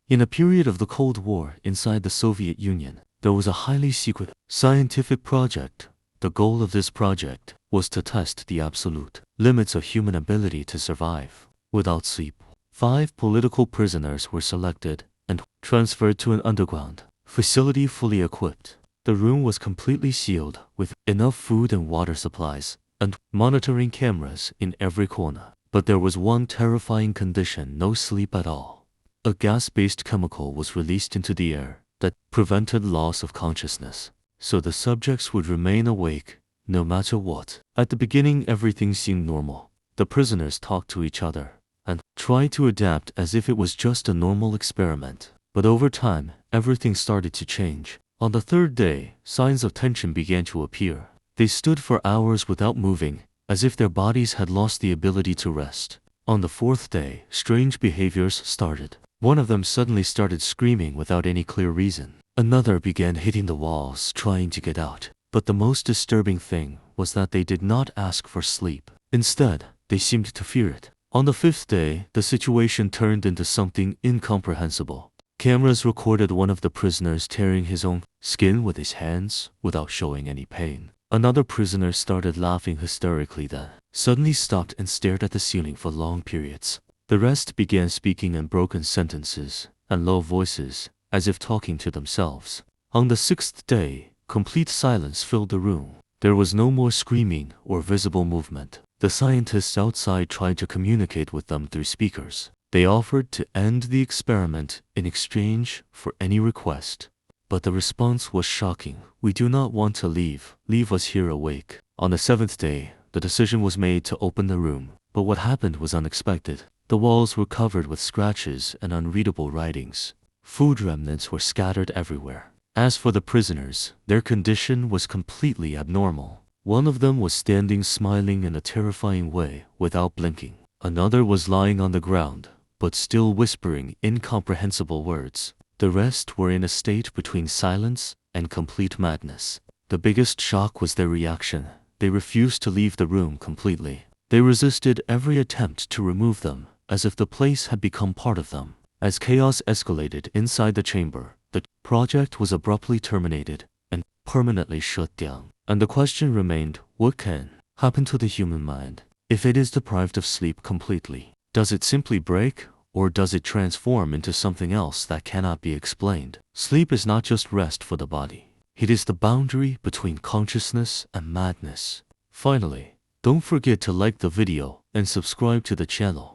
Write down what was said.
In a period of the Cold War inside the Soviet Union, there was a highly secret scientific project. The goal of this project was to test the absolute limits of human ability to survive without sleep. 5 political prisoners were selected and transferred to an underground facility fully equipped. The room was completely sealed with enough food and water supplies and monitoring cameras in every corner. But there was one terrifying condition: no sleep at all. A gas-based chemical was released into the air that prevented loss of consciousness, so the subjects would remain awake no matter what. At the beginning, everything seemed normal. The prisoners talked to each other and tried to adapt as if it was just a normal experiment. But over time, everything started to change. On the 3rd day, signs of tension began to appear. They stood for hours without moving, as if their bodies had lost the ability to rest. On the 4th day, strange behaviors started. One of them suddenly started screaming without any clear reason. Another began hitting the walls, trying to get out. But the most disturbing thing was that they did not ask for sleep. Instead, they seemed to fear it. On the 5th day, the situation turned into something incomprehensible. Cameras recorded one of the prisoners tearing his own skin with his hands without showing any pain. Another prisoner started laughing hysterically, then suddenly stopped and stared at the ceiling for long periods. The rest began speaking in broken sentences and low voices, as if talking to themselves. On the 6th day, complete silence filled the room. There was no more screaming or visible movement. The scientists outside tried to communicate with them through speakers. They offered to end the experiment in exchange for any request. But the response was shocking. "We do not want to leave. Leave us here awake." On the 7th day, the decision was made to open the room. But what happened was unexpected. The walls were covered with scratches and unreadable writings. Food remnants were scattered everywhere. As for the prisoners, their condition was completely abnormal. One of them was standing smiling in a terrifying way without blinking. Another was lying on the ground, but still whispering incomprehensible words. The rest were in a state between silence and complete madness. The biggest shock was their reaction. They refused to leave the room completely. They resisted every attempt to remove them, as if the place had become part of them. As chaos escalated inside the chamber, the project was abruptly terminated and permanently shut down. And the question remained, what can happen to the human mind if it is deprived of sleep completely? Does it simply break, or does it transform into something else that cannot be explained? Sleep is not just rest for the body. It is the boundary between consciousness and madness. Finally, don't forget to like the video and subscribe to the channel.